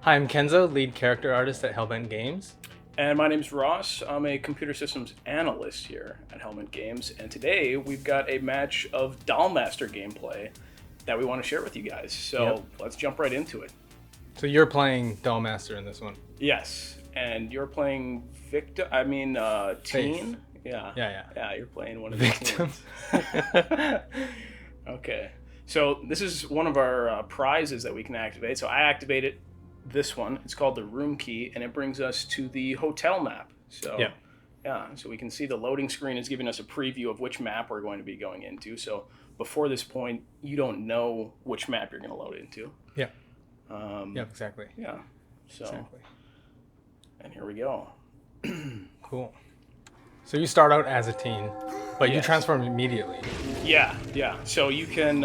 Hi, I'm Kenzo, lead character artist at Hellbent Games. And my name's Ross. I'm a computer systems analyst here at Hellbent Games. And today we've got a match of Dollmaster gameplay that we want to share with you guys. So let's jump right into it. So you're playing Dollmaster in this one? Yes. And you're playing Teen? Yeah, you're playing one of the Victims. Okay. So this is one of our prizes that we can activate. So I activated this one. It's called the room key, and it brings us to the hotel map. So so we can see the loading screen is giving us a preview of which map we're going to be going into. So before this point, you don't know which map you're going to load into. Yeah. Exactly. Yeah. So, and here we go. Cool. So you start out as a teen, but you Yes. transform immediately. Yeah. So you can,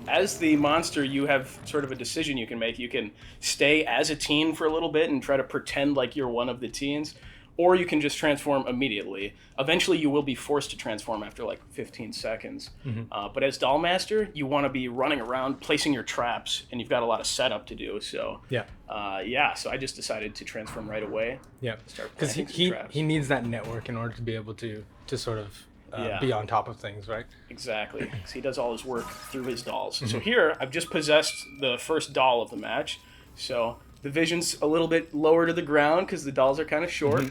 as the monster, you have sort of a decision you can make. You can stay as a teen for a little bit and try to pretend like you're one of the teens, or you can just transform immediately. Eventually, you will be forced to transform after like 15 seconds. But as Dollmaster, you want to be running around, placing your traps, and you've got a lot of setup to do. So so I just decided to transform right away. Yeah, Start because planting some he traps. needs that network in order to be able to sort of be on top of things, right? Exactly. 'Cause he does all his work through his dolls. So here, I've just possessed the first doll of the match. So the vision's a little bit lower to the ground because the dolls are kind of short.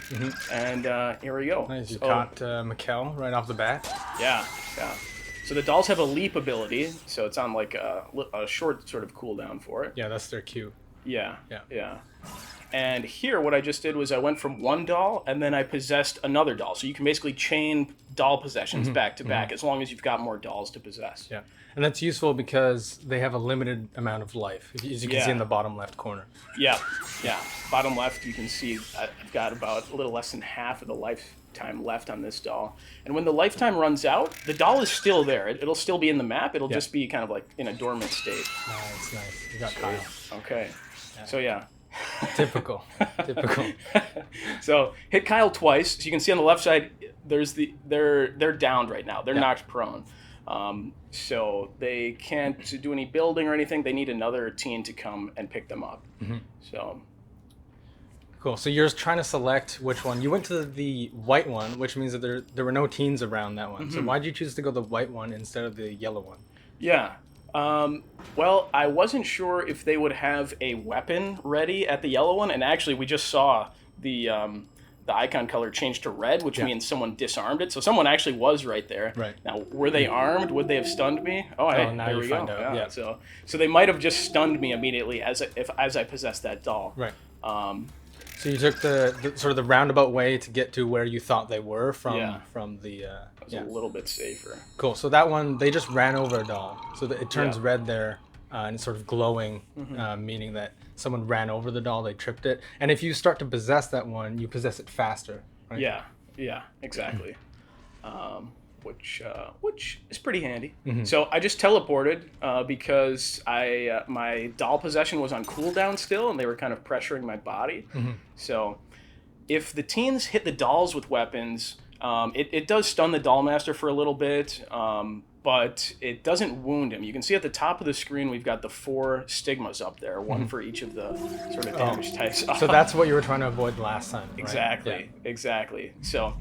And here we go. Nice. You caught Mikkel right off the bat. Yeah. So the dolls have a leap ability. So it's on like a short sort of cooldown for it. Yeah, that's their cue. Yeah. And here, what I just did was I went from one doll and then I possessed another doll. So you can basically chain doll possessions back to back as long as you've got more dolls to possess. Yeah, and that's useful because they have a limited amount of life, as you can see in the bottom left corner. Yeah. Bottom left, you can see I've got about a little less than half of the lifetime left on this doll. And when the lifetime runs out, the doll is still there. It'll still be in the map. It'll just be kind of like in a dormant state. Nice. You got Kyle. Okay. So yeah. Typical. So hit Kyle twice. So you can see on the left side, they're downed right now. They're knocked prone. So they can't do any building or anything. They need another teen to come and pick them up. So Cool. So you're trying to select which one. You went to the white one, which means that there were no teens around that one. So why'd you choose to go the white one instead of the yellow one? yeah. Well, I wasn't sure if they would have a weapon ready at the yellow one, and actually we just saw the icon color change to red, which means someone disarmed it. So someone actually was right there. Right. Now, were they armed? Would they have stunned me? Oh, hey, now there you we find go. out. Yeah. So they might have just stunned me immediately as I possessed that doll. Right. So you took the sort of the roundabout way to get to where you thought they were from the. It was a little bit safer. Cool. So that one, they just ran over a doll. So that it turns red there, and it's sort of glowing, meaning that someone ran over the doll, they tripped it. And if you start to possess that one, you possess it faster, right? Yeah, exactly. Which is pretty handy. So I just teleported because my doll possession was on cooldown still, and they were kind of pressuring my body. So if the teens hit the dolls with weapons, it does stun the Dollmaster for a little bit, but it doesn't wound him. You can see at the top of the screen we've got the 4 stigmas up there, one for each of the sort of damage types. So that's what you were trying to avoid last time, right? Exactly. So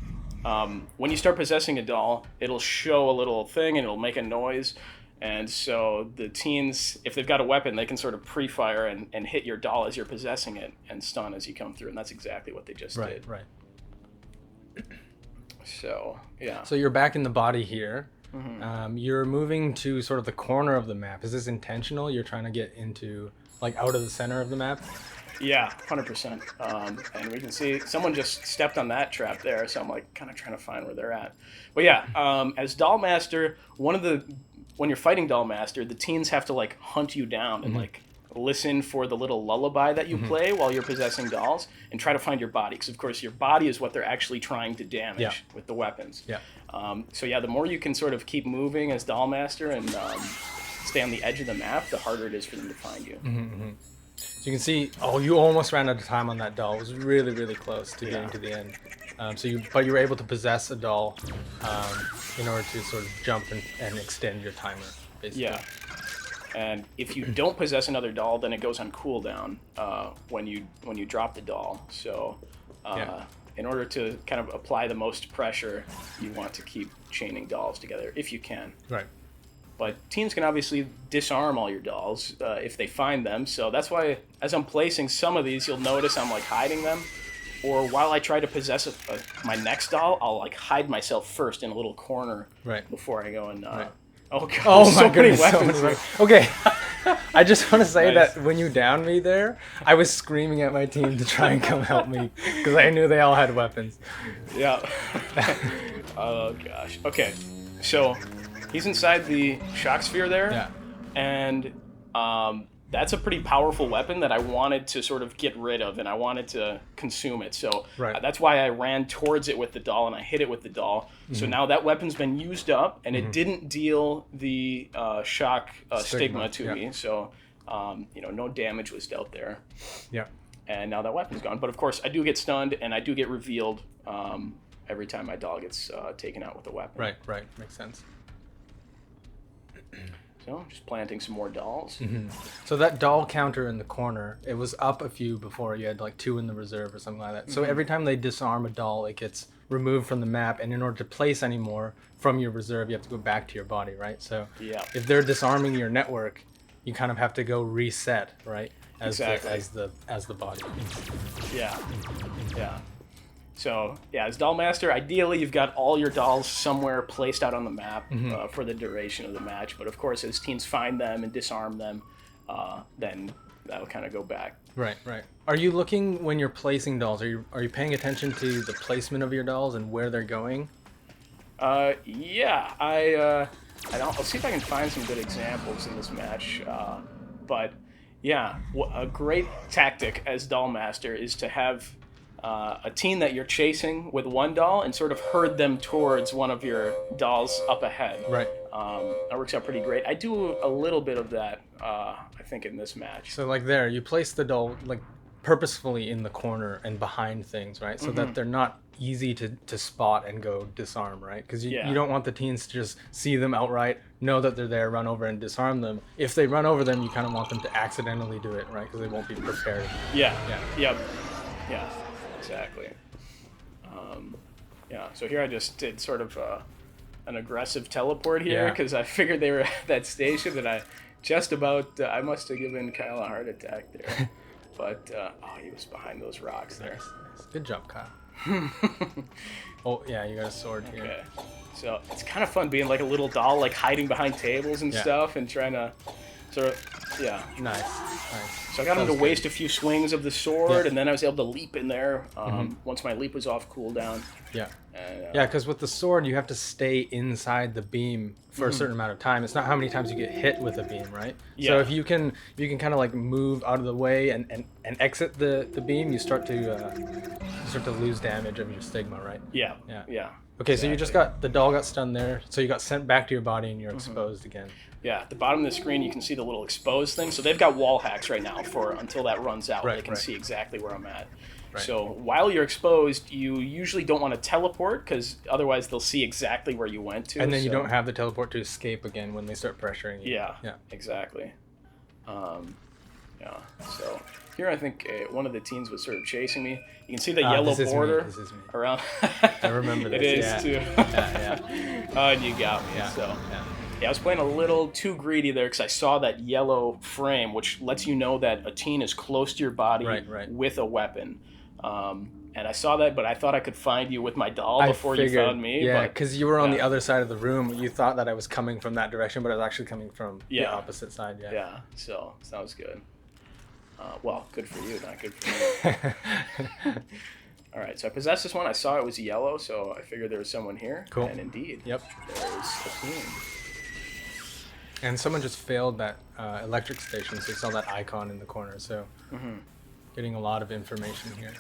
when you start possessing a doll, it'll show a little thing and it'll make a noise. And so the teens, if they've got a weapon, they can sort of pre-fire and hit your doll as you're possessing it and stun as you come through. And that's exactly what they just did. Right. So, yeah. So you're back in the body here. You're moving to sort of the corner of the map. Is this intentional? You're trying to get into, like, out of the center of the map? Yeah, 100%. And we can see someone just stepped on that trap there, so I'm like kind of trying to find where they're at. But yeah, as Dollmaster, when you're fighting Dollmaster, the teens have to like hunt you down and like listen for the little lullaby that you play while you're possessing dolls and try to find your body, because of course your body is what they're actually trying to damage with the weapons. So the more you can sort of keep moving as Dollmaster and stay on the edge of the map, the harder it is for them to find you. So you can see, you almost ran out of time on that doll. It was really, really close to getting to the end. But you were able to possess a doll in order to sort of jump and extend your timer, basically. Yeah. And if you don't possess another doll, then it goes on cooldown when you drop the doll. So in order to kind of apply the most pressure, you want to keep chaining dolls together if you can. Right. But teams can obviously disarm all your dolls if they find them. So that's why, as I'm placing some of these, you'll notice I'm like hiding them. Or while I try to possess my next doll, I'll like hide myself first in a little corner before I go and. Oh god! Oh my so goodness! many So weapons. many weapons. Okay, I just want to say Nice. that when you downed me there, I was screaming at my team to try and come help me because I knew they all had weapons. Yeah. Oh gosh. Okay, so he's inside the shock sphere there. Yeah. And that's a pretty powerful weapon that I wanted to sort of get rid of, and I wanted to consume it. So that's why I ran towards it with the doll, and I hit it with the doll. So now that weapon's been used up, and it didn't deal the shock stigma to me. So, no damage was dealt there. Yeah. And now that weapon's gone. But of course, I do get stunned, and I do get revealed every time my doll gets taken out with a weapon. Right. Makes sense. So, just planting some more dolls. So that doll counter in the corner, it was up a few before. You had like 2 in the reserve or something like that. So every time they disarm a doll, it gets removed from the map. And in order to place any more from your reserve, you have to go back to your body, right? So if they're disarming your network, you kind of have to go reset, right? As the body. Yeah. So, as Dollmaster, ideally you've got all your dolls somewhere placed out on the map for the duration of the match. But of course, as teams find them and disarm them, then that'll kind of go back. Right. Are you looking when you're placing dolls? Are you paying attention to the placement of your dolls and where they're going? Yeah. I'll see if I can find some good examples in this match. But yeah, a great tactic as Dollmaster is to have a team that you're chasing with one doll and sort of herd them towards one of your dolls up ahead. Right. That works out pretty great. I do a little bit of that, I think, in this match. So like there, you place the doll like purposefully in the corner and behind things, right? So that they're not easy to spot and go disarm, right? Because you don't want the teams to just see them outright, know that they're there, run over and disarm them. If they run over them, you kind of want them to accidentally do it, right? Because they won't be prepared. Yeah. Exactly. So here I just did sort of an aggressive teleport here because I figured they were at that station that I just about, I must have given Kyle a heart attack there. But, he was behind those rocks there. Nice. Good job, Kyle. Oh, yeah, you got a sword here. Okay. So it's kind of fun being like a little doll, like hiding behind tables and stuff and trying to sort of, Nice. So I got him to waste a few swings of the sword, and then I was able to leap in there once my leap was off cooldown. Yeah. Because with the sword, you have to stay inside the beam for a certain amount of time. It's not how many times you get hit with a beam, right? Yeah. So if you can kind of like move out of the way and exit the beam, you start to lose damage of your stigma, right? Yeah. Okay, so you just the doll got stunned there, so you got sent back to your body and you're exposed again. Yeah, at the bottom of the screen you can see the little exposed thing. So they've got wall hacks right now until that runs out. They can see exactly where I'm at. Right. So while you're exposed, you usually don't want to teleport because otherwise they'll see exactly where you went to. And then you don't have the teleport to escape again when they start pressuring you. Yeah. Exactly. So here I think one of the teens was sort of chasing me. You can see the yellow border around. I remember this. It is too. And you got me. Yeah, I was playing a little too greedy there because I saw that yellow frame, which lets you know that a teen is close to your body with a weapon. And I saw that, but I thought I could find you with my doll before you found me. Yeah, because you were on the other side of the room. You thought that I was coming from that direction, but I was actually coming from the opposite side. Yeah, so sounds good. Well, good for you, not good for me. All right, so I possessed this one. I saw it was yellow, so I figured there was someone here. Cool. And indeed, there's a team. And someone just failed that electric station, so you saw that icon in the corner. So getting a lot of information here.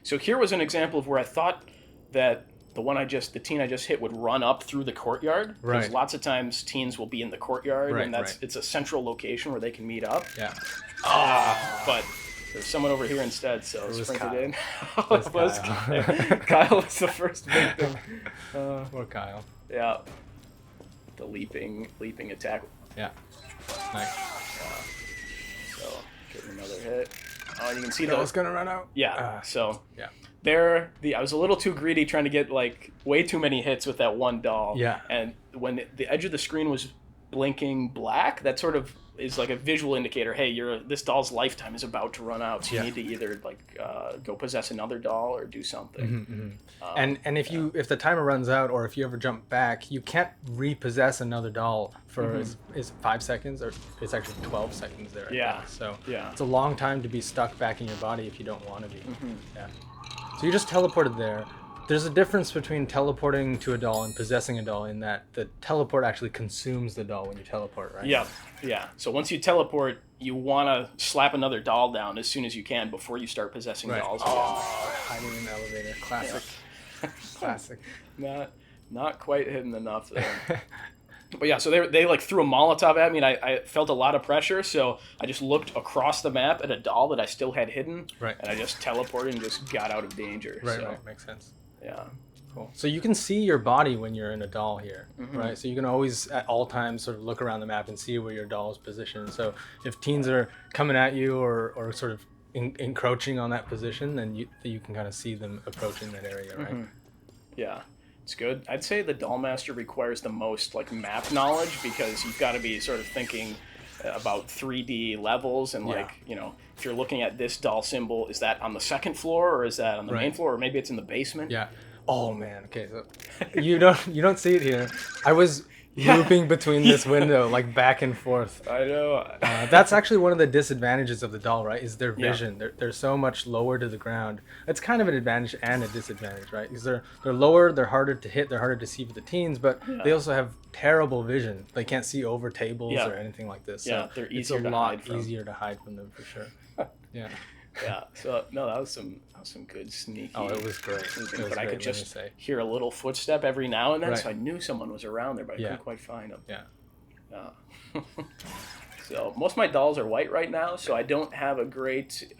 So here was an example of where I thought that the teen I just hit would run up through the courtyard. Because lots of times teens will be in the courtyard, and it's a central location where they can meet up. Yeah. But there's someone over here instead, so I sprinted in. It was Kyle. Kyle was the first victim. Poor Kyle. Yeah. The leaping attack. Yeah. Nice. So give him another hit. Oh, you can see Doll's gonna run out. Yeah. So Yeah. I was a little too greedy trying to get like way too many hits with that one doll. Yeah. And when the edge of the screen was blinking black, that sort of is like a visual indicator. Hey, this doll's lifetime is about to run out, so you need to either like go possess another doll or do something. And if the timer runs out, or if you ever jump back, you can't repossess another doll for is 5 seconds, or it's actually 12 seconds there. I think. So it's a long time to be stuck back in your body if you don't want to be. Yeah. So you just teleported there. There's a difference between teleporting to a doll and possessing a doll in that the teleport actually consumes the doll when you teleport, right? Yeah. So once you teleport, you want to slap another doll down as soon as you can before you start possessing dolls again. Hiding in the elevator. Classic. Yeah. Classic. Not quite hidden enough there. But yeah, so they like threw a Molotov at me, and I felt a lot of pressure, so I just looked across the map at a doll that I still had hidden, and I just teleported and just got out of danger. Right, makes sense. Yeah. Cool. So you can see your body when you're in a doll here, right? So you can always, at all times, sort of look around the map and see where your doll is positioned. So if teens are coming at you or sort of encroaching on that position, then you can kind of see them approaching that area, right? Yeah. It's good. I'd say the Dollmaster requires the most like map knowledge, because you've got to be sort of thinking about 3D levels and if you're looking at this doll symbol, is that on the second floor or is that on the main floor, or maybe it's in the basement? Yeah. Oh man. Okay. So you don't see it here. I was looping between this window like back and forth. I know. That's actually one of the disadvantages of the doll, right? Is their vision. They're so much lower to the ground. It's kind of an advantage and a disadvantage, right? Because they're lower, they're harder to hit, they're harder to see for the teens, but they also have terrible vision. They can't see over tables or anything like this. So they're it's easier a to lot hide from. easier to hide from them for sure. Yeah. Yeah. So no, that was some good sneaky. Oh, it was great. But I could just hear a little footstep every now and then, so I knew someone was around there, but I couldn't quite find them. Yeah. So most of my dolls are white right now, so I don't have a great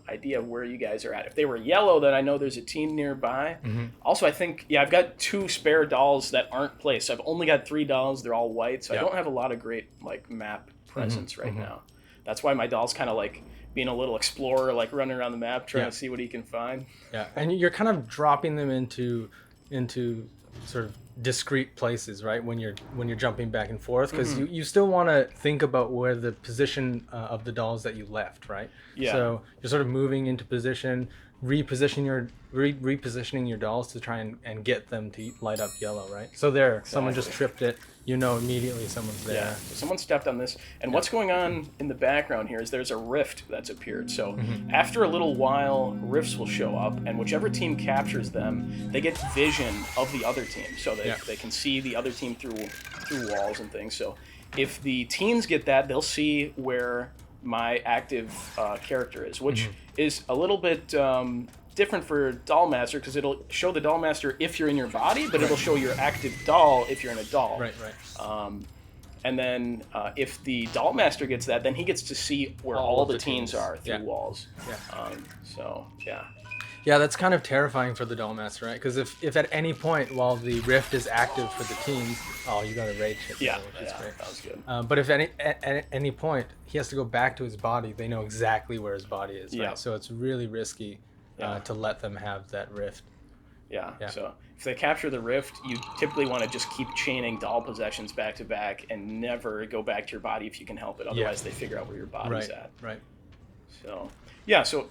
idea of where you guys are at. If they were yellow, then I know there's a teen nearby. Also, I think I've got 2 spare dolls that aren't placed. I've only got 3 dolls. They're all white, so I don't have a lot of great like map presence right now. That's why my doll's kind of like being a little explorer, like running around the map trying to see what he can find. Yeah, and you're kind of dropping them into sort of discrete places, right? When you're jumping back and forth, because you still want to think about where the position of the dolls that you left, right? Yeah. So you're sort of moving into position, repositioning your dolls to try and get them to light up yellow, right? So someone just tripped it. You know immediately someone's there. Yeah, so someone stepped on this. And what's going on in the background here is there's a rift that's appeared. So after a little while, rifts will show up, and whichever team captures them, they get vision of the other team. So they can see the other team through walls and things. So if the teens get that, they'll see where my active character is, which is a little bit different for Dollmaster, because it'll show the Dollmaster if you're in your body, but it'll show your active doll if you're in a doll. Right. And then if the Dollmaster gets that, then he gets to see where all the teens are through walls. Yeah, that's kind of terrifying for the Dollmaster, right? Because if at any point while the rift is active for the teens, you got a rage hit. Which is great. That was good. But if at any point he has to go back to his body, they know exactly where his body is, right? So it's really risky to let them have that rift. Yeah. So if they capture the rift, you typically want to just keep chaining doll possessions back to back and never go back to your body if you can help it. Otherwise, they figure out where your body's at. Right. So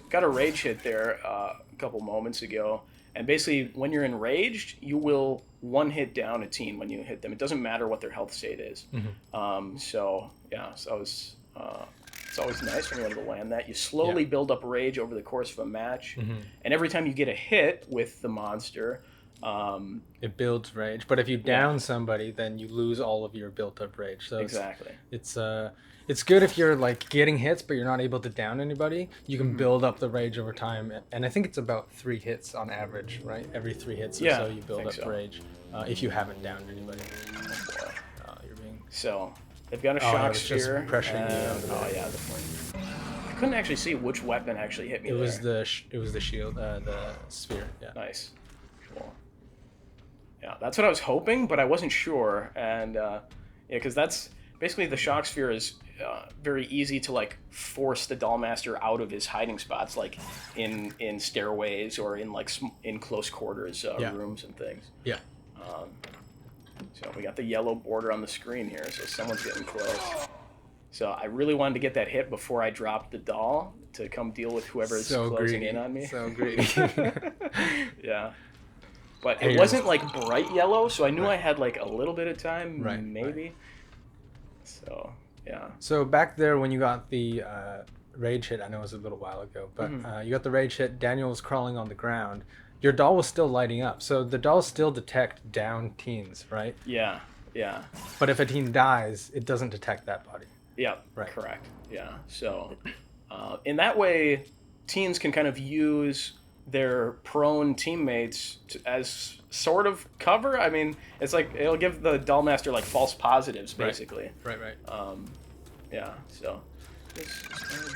got a rage hit there a couple moments ago. And basically, when you're enraged, you will one hit down a teen when you hit them. It doesn't matter what their health state is. So it's always nice when you're able to land that. You slowly build up rage over the course of a match, and every time you get a hit with the monster, it builds rage. But if you down somebody, then you lose all of your built-up rage. So exactly, it's good if you're like getting hits, but you're not able to down anybody. You can build up the rage over time, and I think it's about 3 hits on average, right? Every 3 hits or so, you build up rage if you haven't downed anybody. So. They've got a shock sphere. Just pressuring you. Definitely. I couldn't actually see which weapon actually hit me. It was the shield, the sphere. Yeah. Nice. Cool. Yeah, that's what I was hoping, but I wasn't sure, and because that's basically the shock sphere is very easy to like force the Dollmaster out of his hiding spots, like in stairways or in like in close quarters rooms and things. Yeah. So we got the yellow border on the screen here, so someone's getting close. So I really wanted to get that hit before I dropped the doll to come deal with whoever's closing in on me. So greedy. Yeah. But it wasn't like bright yellow, so I knew I had like a little bit of time, maybe. Right. So, yeah. So back there when you got the rage hit, I know it was a little while ago, but you got the rage hit, Daniel was crawling on the ground. Your doll was still lighting up. So the dolls still detect down teens, right? Yeah, yeah. But if a teen dies, it doesn't detect that body. Yeah, right. Correct. Yeah. So in that way, teens can kind of use their prone teammates as sort of cover. I mean, it's like it'll give the Dollmaster like false positives, basically. Right. Yeah. So just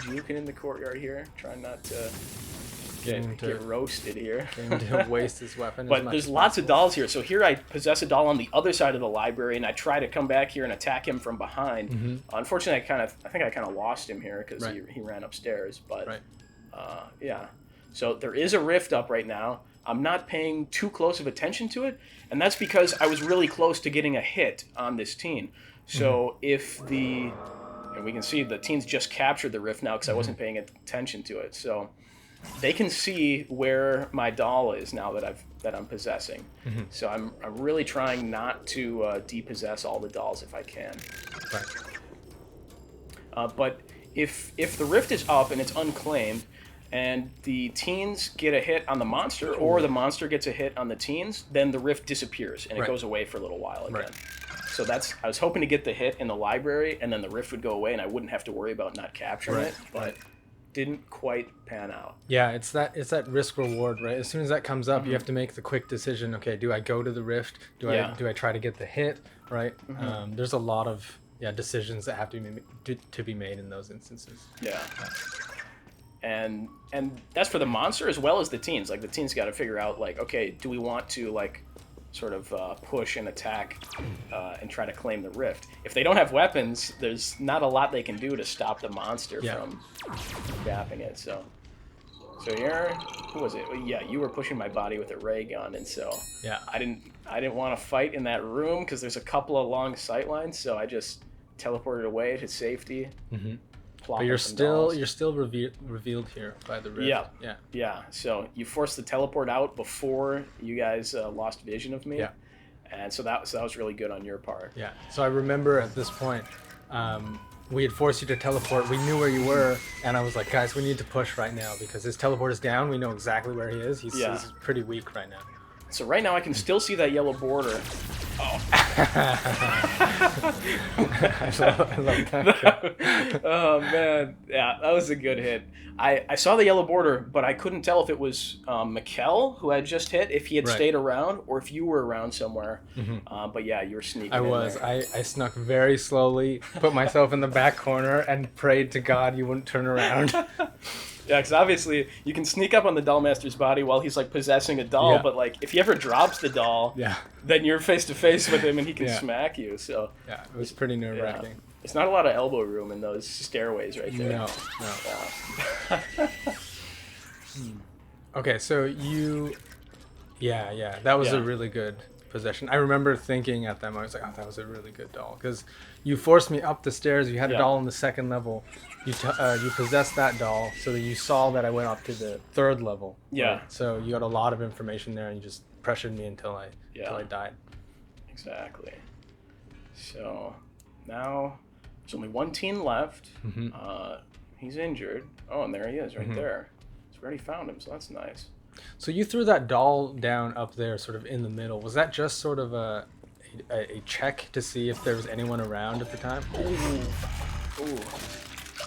juking in the courtyard here, trying not to get roasted here. To waste his weapon. But there's lots of dolls here. So here I possess a doll on the other side of the library, and I try to come back here and attack him from behind. Unfortunately, I think I kind of lost him here because he ran upstairs. But yeah. So there is a rift up right now. I'm not paying too close of attention to it, and that's because I was really close to getting a hit on this teen. So and we can see the teens just captured the rift now because I wasn't paying attention to it. So they can see where my doll is now that I'm possessing. So I'm really trying not to depossess all the dolls if I can. Right. But if the rift is up and it's unclaimed, and the teens get a hit on the monster, or the monster gets a hit on the teens, then the rift disappears and it goes away for a little while again. So I was hoping to get the hit in the library, and then the rift would go away, and I wouldn't have to worry about not capturing it. But didn't quite pan out. Yeah, it's that risk reward, right? As soon as that comes up, you have to make the quick decision. Okay, do I go to the rift? Do I try to get the hit? Right? There's a lot of decisions that have to be made in those instances. Yeah. And that's for the monster as well as the teens. Like the teens got to figure out like, okay, do we want to like sort of push and attack and try to claim the rift? If they don't have weapons, there's not a lot they can do to stop the monster from gapping it. So here, who was it? Yeah, you were pushing my body with a ray gun, and so I didn't want to fight in that room because there's a couple of long sight lines. So I just teleported away to safety. But you're still revealed here by the rift. Yeah. So you forced the teleport out before you guys lost vision of me. Yeah. And so that was really good on your part. Yeah. So I remember at this point, we had forced you to teleport. We knew where you were, and I was like, guys, we need to push right now because his teleport is down. We know exactly where he is. He's pretty weak right now. So right now I can still see that yellow border. Oh. I love that. Oh, man. Yeah, that was a good hit. I saw the yellow border, but I couldn't tell if it was Mikkel who had just hit, if he had stayed around, or if you were around somewhere. But yeah, you were sneaking I was. I snuck very slowly, put myself in the back corner, and prayed to God you wouldn't turn around. Yeah, because obviously you can sneak up on the Dollmaster's body while he's like possessing a doll, but like if he ever drops the doll, then you're face to face with him and he can smack you. So yeah, it was pretty nerve-wracking. Yeah. There's not a lot of elbow room in those stairways right there. No. Okay, so you, that was a really good possession. I remember thinking at that moment, I was like, oh, that was a really good doll because you forced me up the stairs. You had a doll on the second level. You possessed that doll so that you saw that I went up to the third level. Yeah. Right? So you got a lot of information there, and you just pressured me until I died. Exactly. So now there's only one teen left. He's injured. Oh, and there he is right there. So we already found him, so that's nice. So you threw that doll down up there sort of in the middle. Was that just sort of a check to see if there was anyone around at the time? Ooh.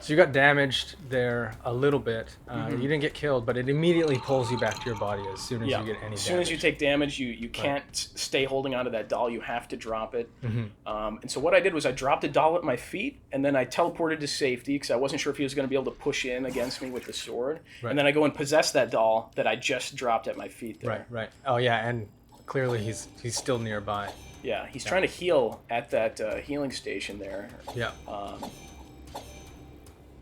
So you got damaged there a little bit. You didn't get killed, but it immediately pulls you back to your body as soon as you get any damage. As soon as you take damage, you can't stay holding onto that doll. You have to drop it. And so what I did was I dropped the doll at my feet, and then I teleported to safety because I wasn't sure if he was going to be able to push in against me with the sword. And then I go and possess that doll that I just dropped at my feet there. Right. Oh, yeah, and clearly he's still nearby. Yeah, he's trying to heal at that healing station there. Yeah.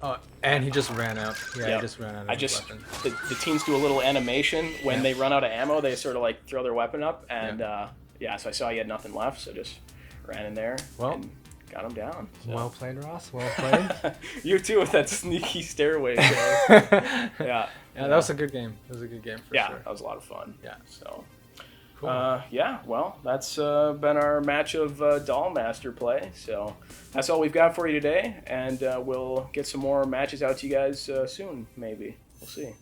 Oh, and he just ran out. Yeah, Yep. he just ran out of his weapon. The teams do a little animation when they run out of ammo. They sort of like throw their weapon up, and so I saw he had nothing left, so just ran in there and got him down. So. Well played, Ross. Well played. You too with that sneaky stairway. Yeah, that was a good game. It was a good game for sure. Yeah, that was a lot of fun. Yeah. So. Cool. Well, that's been our match of Dollmaster play. So that's all we've got for you today, and we'll get some more matches out to you guys soon, maybe. We'll see.